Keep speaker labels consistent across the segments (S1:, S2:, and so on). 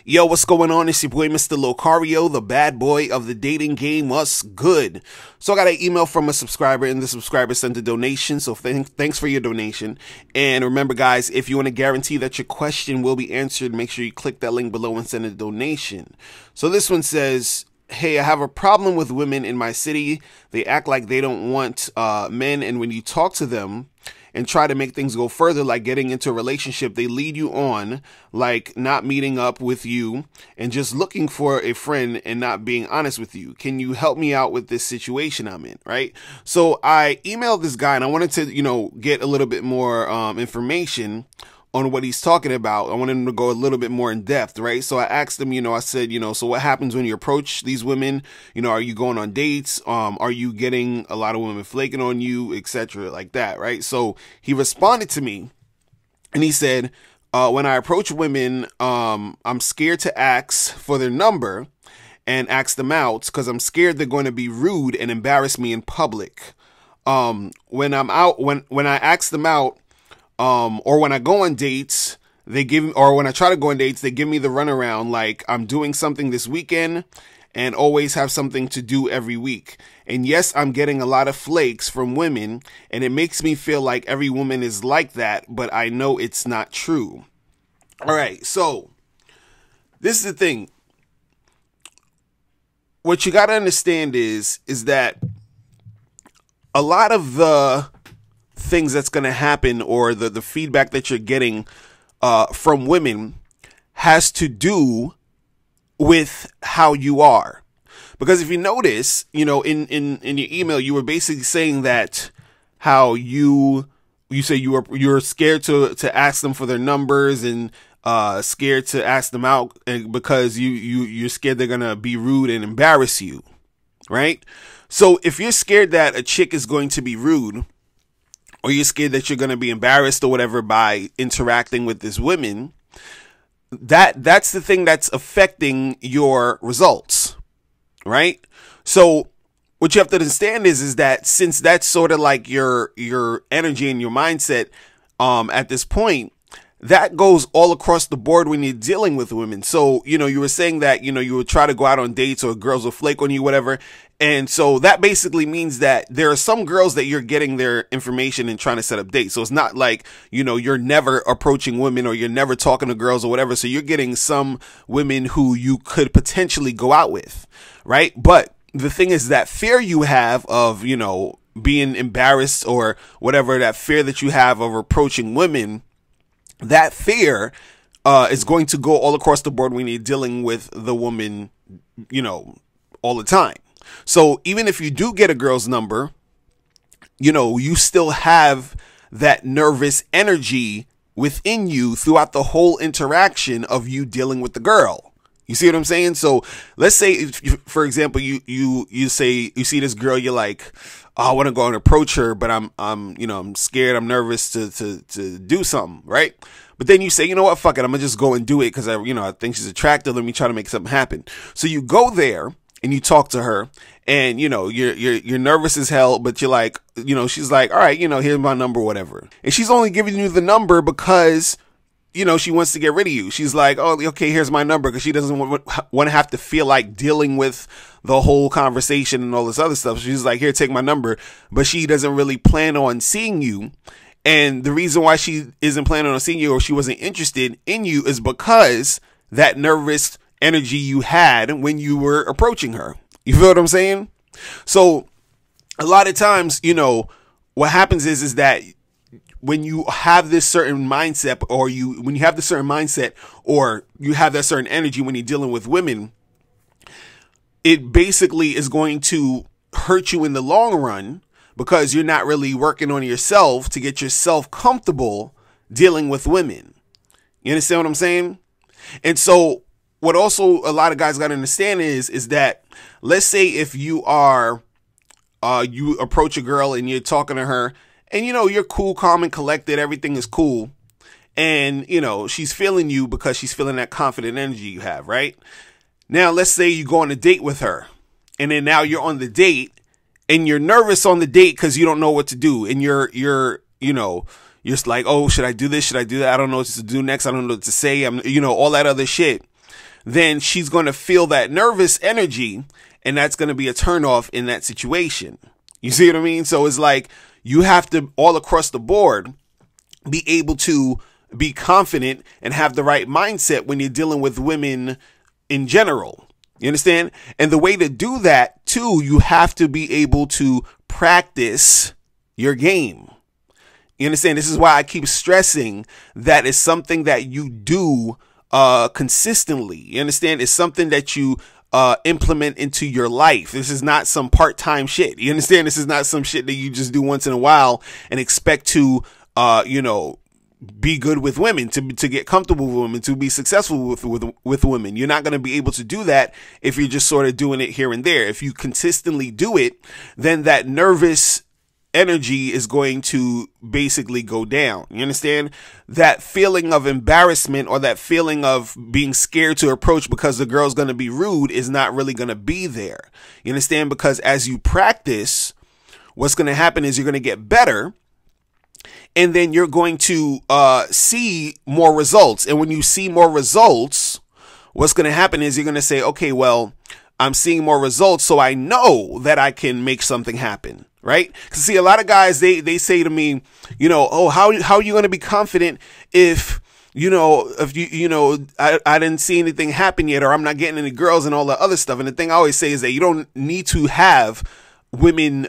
S1: Yo, what's going on? It's your boy, Mr. Locario, the bad boy of the dating game. What's good? So I got an email from a subscriber, and the subscriber sent a donation. So thanks for your donation. And remember, guys, if you want to guarantee that your question will be answered, make sure you click that link below and send a donation. So this one says, hey, I have a problem with women in my city. They act like they don't want men, and when you talk to them and try to make things go further, like getting into a relationship, they lead you on, like not meeting up with you and just looking for a friend and not being honest with you. Can you help me out with this situation I'm in, right? So I emailed this guy and I wanted to, get a little bit more information on what he's talking about. I wanted him to go a little bit more in depth, right? So I asked him, I said, so what happens when you approach these women? Are you going on dates? Are you getting a lot of women flaking on you, etc., like that, right? So he responded to me and he said, when I approach women, I'm scared to ask for their number and ask them out because I'm scared they're going to be rude and embarrass me in public. When I ask them out, or when I go on dates, when I try to go on dates, they give me the runaround, like I'm doing something this weekend and always have something to do every week. And yes, I'm getting a lot of flakes from women, and it makes me feel like every woman is like that, but I know it's not true. All right, so this is the thing. What you got to understand is that a lot of the things that's going to happen, or the feedback that you're getting from women, has to do with how you are. Because if you notice, in your email, you were basically saying that how you say you're scared to ask them for their numbers and scared to ask them out because you're scared they're gonna be rude and embarrass you, right? So if you're scared that a chick is going to be rude, or you're scared that you're going to be embarrassed or whatever by interacting with these women, that's the thing that's affecting your results, right? So what you have to understand is that since that's sort of like your energy and your mindset at this point, that goes all across the board when you're dealing with women. So, you were saying that, you would try to go out on dates or girls will flake on you, whatever. And so that basically means that there are some girls that you're getting their information and trying to set up dates. So it's not like, you're never approaching women or you're never talking to girls or whatever. So you're getting some women who you could potentially go out with, right? But the thing is that fear you have of, being embarrassed or whatever, that fear that you have of approaching women, that fear is going to go all across the board when you're dealing with the woman, all the time. So even if you do get a girl's number, you still have that nervous energy within you throughout the whole interaction of you dealing with the girl. You see what I'm saying? So let's say, if, for example, you see this girl, you're like, oh, I want to go and approach her, but I'm scared, I'm nervous to do something, right? But then you say, you know what, fuck it, I'm gonna just go and do it because I think she's attractive. Let me try to make something happen. So you go there and you talk to her, and you're nervous as hell, but you're like, she's like, all right, here's my number, whatever. And she's only giving you the number because she wants to get rid of you. She's like, oh, okay, here's my number, because she doesn't want to have to feel like dealing with the whole conversation and all this other stuff. She's like, here, take my number. But she doesn't really plan on seeing you. And the reason why she isn't planning on seeing you, or she wasn't interested in you, is because that nervous energy you had when you were approaching her. You feel what I'm saying? So a lot of times, what happens is that when you have this certain mindset, or when you have this certain mindset, or you have that certain energy when you're dealing with women, it basically is going to hurt you in the long run, because you're not really working on yourself to get yourself comfortable dealing with women. You understand what I'm saying? And so what also a lot of guys got to understand is that, let's say if you approach a girl and you're talking to her, and you're cool, calm, and collected, everything is cool, and she's feeling you because she's feeling that confident energy you have, right? Now let's say you go on a date with her, and then now you're on the date and you're nervous on the date because you don't know what to do, and you're just like, oh, should I do this, should I do that, I don't know what to do next, I don't know what to say, all that other shit. then she's going to feel that nervous energy, and that's going to be a turnoff in that situation. You see what I mean? So it's like you have to, all across the board, be able to be confident and have the right mindset when you're dealing with women in general. You understand? And the way to do that too, you have to be able to practice your game. You understand? This is why I keep stressing that it's something that you do consistently. You understand? It's something that you implement into your life. This is not some part-time shit. You understand? This is not some shit that you just do once in a while and expect to, be good with women, to get comfortable with women, to be successful with women. You're not going to be able to do that if you're just sort of doing it here and there. If you consistently do it, then that nervous energy is going to basically go down. You understand? That feeling of embarrassment or that feeling of being scared to approach because the girl's going to be rude is not really going to be there. You understand? Because as you practice, what's going to happen is you're going to get better. And then you're going to see more results. And when you see more results, what's going to happen is you're going to say, okay, well, I'm seeing more results, so I know that I can make something happen, right? Because see, a lot of guys, they say to me, oh, how are you going to be confident if I didn't see anything happen yet, or I'm not getting any girls and all the other stuff. And the thing I always say is that you don't need to have women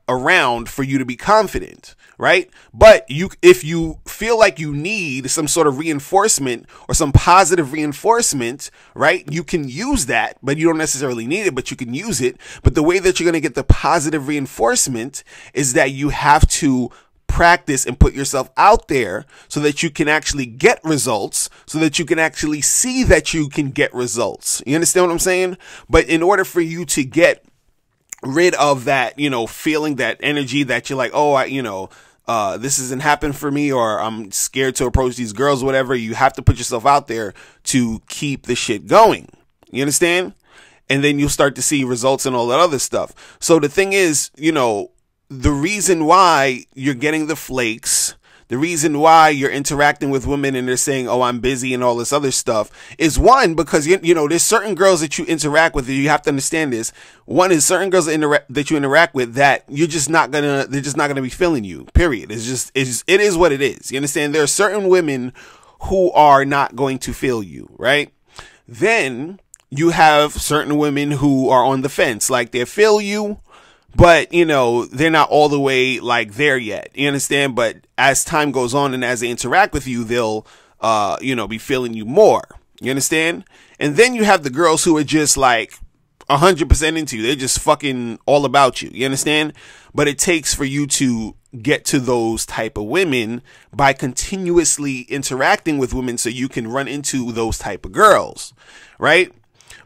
S1: around for you to be confident. Right? But if you feel like you need some sort of reinforcement or some positive reinforcement, right? You can use that, but you don't necessarily need it, but you can use it. But the way that you're going to get the positive reinforcement is that you have to practice and put yourself out there so that you can actually get results, so that you can actually see that you can get results. You understand what I'm saying? But in order for you to get rid of that, feeling, that energy that you're like, oh, this isn't happening for me, or I'm scared to approach these girls, whatever. You have to put yourself out there to keep the shit going. You understand? And then you'll start to see results and all that other stuff. So the thing is, the reason why you're getting the flakes, the reason why you're interacting with women and they're saying, oh, I'm busy and all this other stuff is, one, because, there's certain girls that you interact with. You have to understand this. One is certain girls that you interact with that they're just not going to be feeling you, period. It is what it is. You understand? There are certain women who are not going to feel you, right? Then you have certain women who are on the fence, like they feel you, but, they're not all the way like there yet. You understand? But as time goes on and as they interact with you, they'll, be feeling you more. You understand? And then you have the girls who are just like 100% into you. They're just fucking all about you. You understand? But it takes for you to get to those type of women by continuously interacting with women so you can run into those type of girls. Right?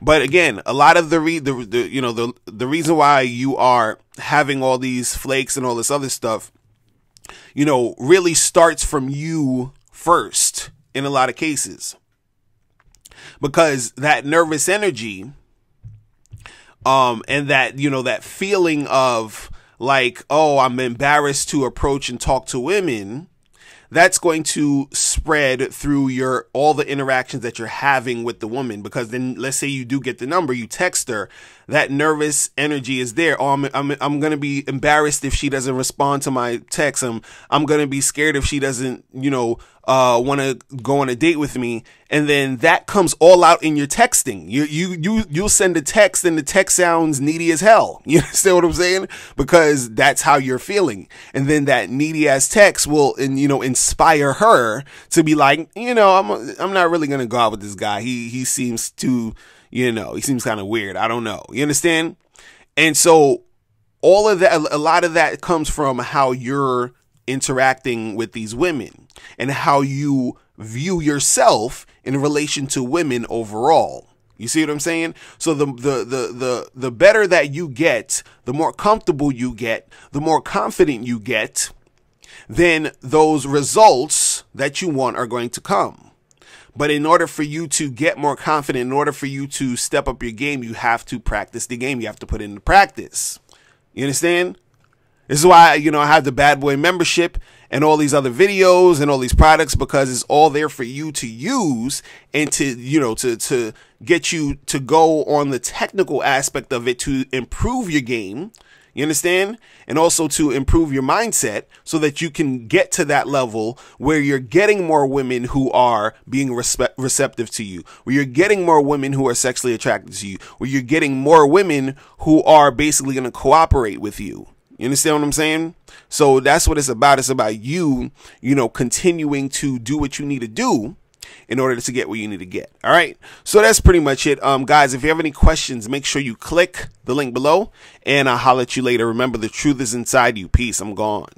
S1: But again, a lot of the reason why you are having all these flakes and all this other stuff, really starts from you first in a lot of cases, because that nervous energy, and that, that feeling of like, oh, I'm embarrassed to approach and talk to women, that's going to spread through all the interactions that you're having with the woman. Because then, let's say you do get the number, you text her, that nervous energy is there. Oh, I'm going to be embarrassed if she doesn't respond to my text. I'm going to be scared if she doesn't, want to go on a date with me. And then that comes all out in your texting. You'll send a text and the text sounds needy as hell. You understand what I'm saying? Because that's how you're feeling. And then that needy ass text will, inspire her to be like, I'm not really going to go out with this guy. He seems too, he seems kind of weird. I don't know. You understand? And so all of that, a lot of that comes from how you're interacting with these women and how you view yourself in relation to women overall. You see what I'm saying? So the better that you get, the more comfortable you get, the more confident you get, then those results that you want are going to come. But in order for you to get more confident, in order for you to step up your game, you have to practice the game. You have to put it into practice. You understand? This is why, I have the Bad Boy membership, and all these other videos and all these products, because it's all there for you to use and to, you know, to get you to go on the technical aspect of it to improve your game. You understand? And also to improve your mindset so that you can get to that level where you're getting more women who are being receptive to you, where you're getting more women who are sexually attracted to you, where you're getting more women who are basically going to cooperate with you. You understand what I'm saying? So that's what it's about. It's about you, you know, continuing to do what you need to do in order to get what you need to get. All right. So that's pretty much it. Guys, if you have any questions, make sure you click the link below and I'll holler at you later. Remember, the truth is inside you. Peace. I'm gone.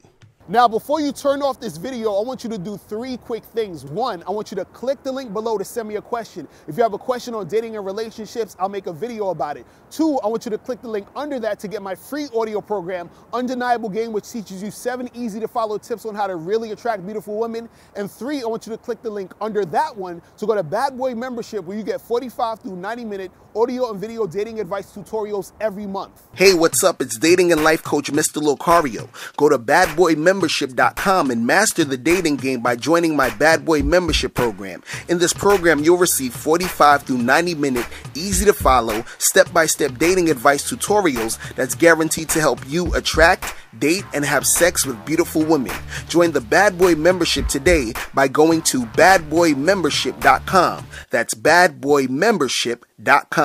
S2: Now, before you turn off this video, I want you to do 3 quick things. 1, I want you to click the link below to send me a question. If you have a question on dating and relationships, I'll make a video about it. 2, I want you to click the link under that to get my free audio program, Undeniable Game, which teaches you 7 easy to follow tips on how to really attract beautiful women. And 3, I want you to click the link under that one to go to Bad Boy Membership, where you get 45 through 90-minute audio and video dating advice tutorials every month.
S3: Hey, what's up? It's dating and life coach Mr. Locario. Go to badboymembership.com and master the dating game by joining my Bad Boy Membership program. In this program, you'll receive 45 through 90-minute, easy to follow, step-by-step dating advice tutorials that's guaranteed to help you attract, date, and have sex with beautiful women. Join the Bad Boy Membership today by going to badboymembership.com. That's badboymembership.com.